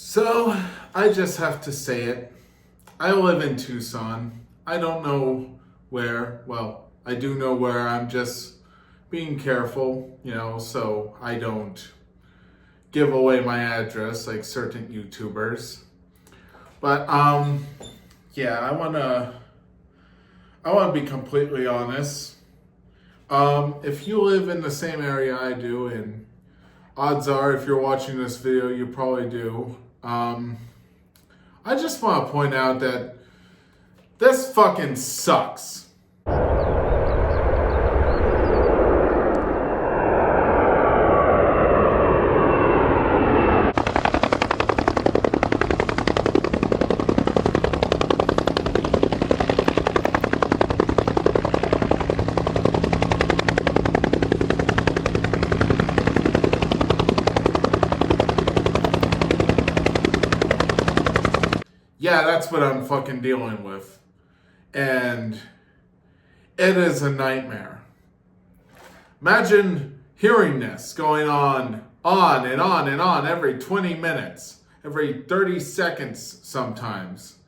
So, I just have to say it. I live in Tucson. I don't know where. Well, I do know where. I'm just being careful, so I don't give away my address like certain YouTubers. But yeah, I want to be completely honest. If you live in the same area I do, and odds are if you're watching this video, you probably do. I just want to point out that this fucking sucks. Yeah, that's what I'm fucking dealing with. And it is a nightmare. Imagine hearing this going on and on and on every 20 minutes, every 30 seconds sometimes.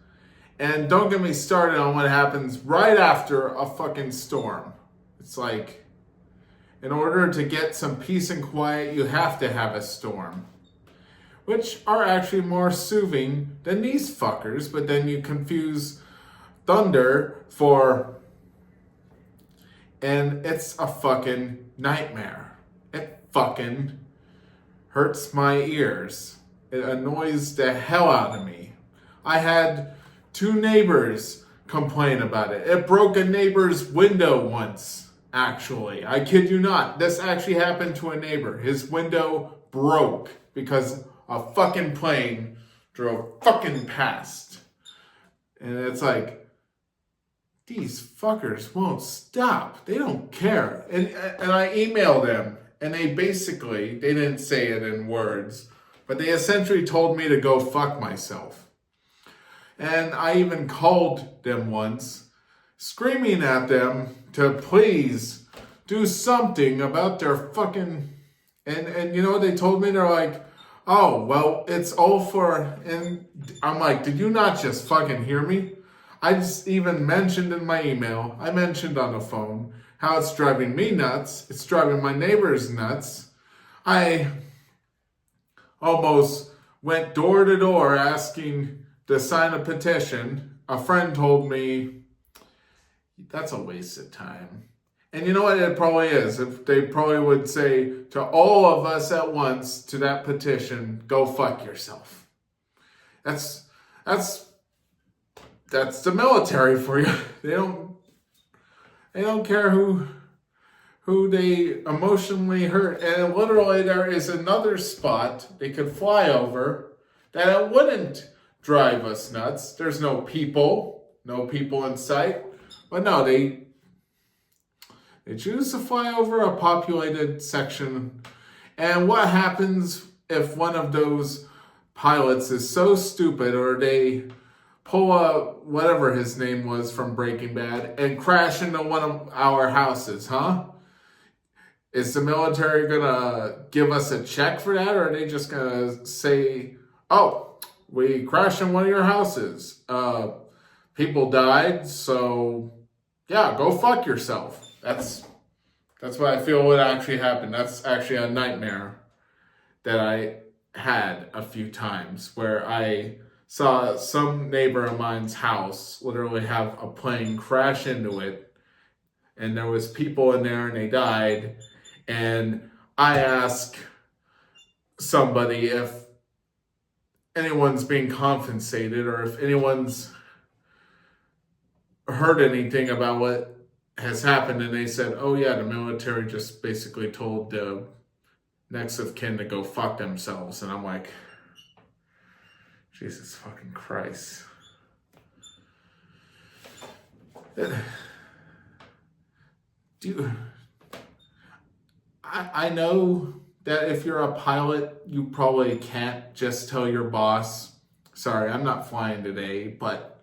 And don't get me started on what happens right after a fucking storm. It's like, in order to get some peace and quiet, you have to have a storm, which are actually more soothing than these fuckers, but then you confuse thunder and it's a fucking nightmare. It fucking hurts my ears. It annoys the hell out of me. I had 2 neighbors complain about it. It broke a neighbor's window once, actually. I kid you not. This actually happened to a neighbor. His window broke because a fucking plane drove fucking past. And it's like, these fuckers won't stop. They don't care. And I emailed them, and they didn't say it in words, but they essentially told me to go fuck myself. And I even called them once, screaming at them to please do something about their fucking... And you know what they told me? They're like, oh, well, it's all for... And I'm like, did you not just fucking hear me? I just even mentioned in my email, I mentioned on the phone, how it's driving me nuts. It's driving my neighbors nuts. I almost went door to door asking to sign a petition. A friend told me, that's a waste of time. And you know what it probably is? If they probably would say to all of us at once to that petition, go fuck yourself. That's the military for you. They don't care who they emotionally hurt. And literally there is another spot they could fly over that it wouldn't drive us nuts. There's no people in sight. But no, they choose to fly over a populated section. And what happens if one of those pilots is so stupid, or they pull a, whatever his name was from Breaking Bad, and crash into one of our houses, huh? Is the military gonna give us a check for that, or are they just gonna say, oh, we crashed in one of your houses. People died, so yeah, go fuck yourself. That's what I feel would actually happen. That's actually a nightmare that I had a few times, where I saw some neighbor of mine's house literally have a plane crash into it, and there was people in there and they died. And I asked somebody if anyone's being compensated, or if anyone's heard anything about what has happened, and they said, oh yeah, the military just basically told the next of kin to go fuck themselves. And I'm like, Jesus fucking Christ. I know that if you're a pilot, you probably can't just tell your boss, sorry, I'm not flying today. But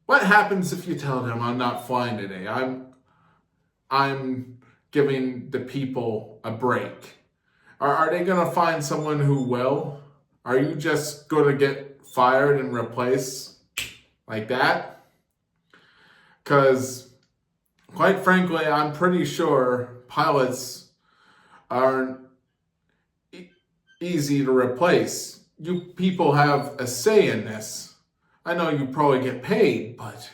what happens if you tell them I'm not flying today? I'm giving the people a break. Are they going to find someone who will? Are you just going to get fired and replaced like that? Because, quite frankly, I'm pretty sure pilots aren't easy to replace. You people have a say in this. I know you probably get paid, but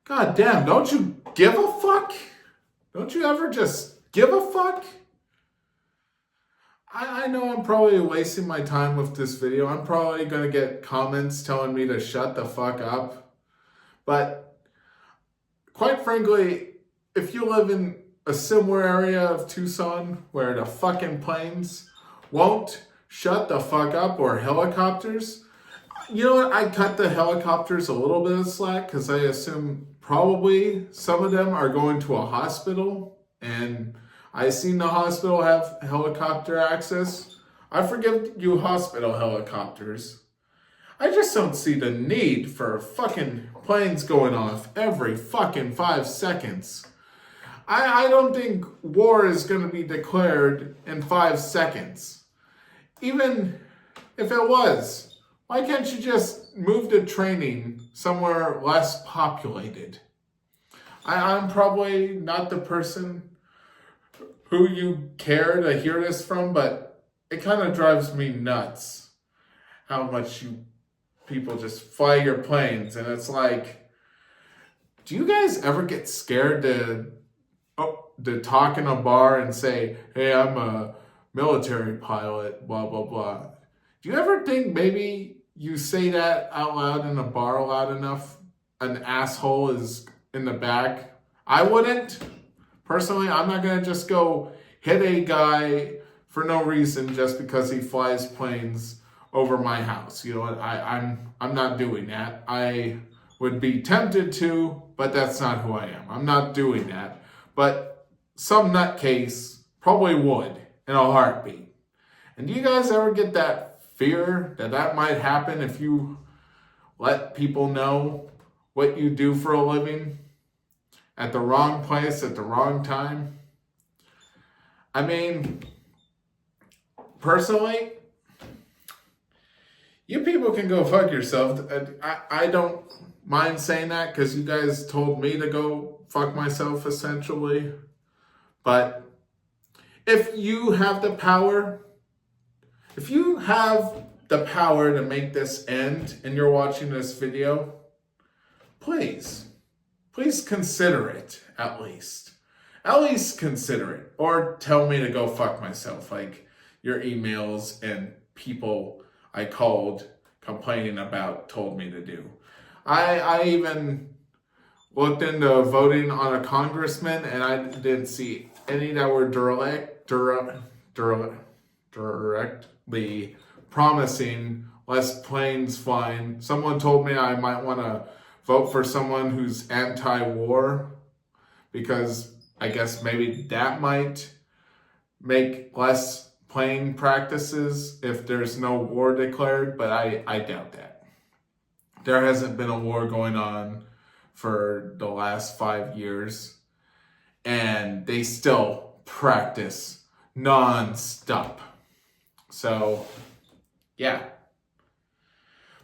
god damn, don't you give a fuck? Don't you ever just give a fuck? I know I'm probably wasting my time with this video. I'm probably going to get comments telling me to shut the fuck up. But quite frankly, if you live in a similar area of Tucson where the fucking planes won't shut the fuck up, or helicopters, you know what? I cut the helicopters a little bit of slack because I assume probably some of them are going to a hospital, and I seen the hospital have helicopter access. I forgive you hospital helicopters. I just don't see the need for fucking planes going off every fucking 5 seconds. I don't think war is going to be declared in 5 seconds. Even if it was, why can't you just move the training somewhere less populated? I'm probably not the person who you care to hear this from, but it kind of drives me nuts how much you people just fly your planes. And it's like, do you guys ever get scared to talk in a bar and say, hey, I'm a military pilot, blah, blah, blah? Do you ever think maybe you say that out loud in a bar loud enough, an asshole is in the back? I wouldn't. Personally, I'm not going to just go hit a guy for no reason just because he flies planes over my house. You know what? I'm not doing that. I would be tempted to, but that's not who I am. I'm not doing that. But some nutcase probably would in a heartbeat. And do you guys ever get that fear that might happen if you let people know what you do for a living at the wrong place at the wrong time? I mean, personally, you people can go fuck yourself. I don't mind saying that because you guys told me to go fuck myself, essentially. But if you have the power, to make this end and you're watching this video, please consider it at least. At least consider it. Or tell me to go fuck myself, like your emails and people I called complaining about told me to do. I even looked into voting on a congressman, and I didn't see any that were directly promising less planes flying. Someone told me I might want to vote for someone who's anti-war, because I guess maybe that might make less plane practices if there's no war declared, but I doubt that. There hasn't been a war going on for the last 5 years, and they still practice non-stop. So, yeah.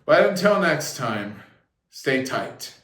But until next time, stay tight.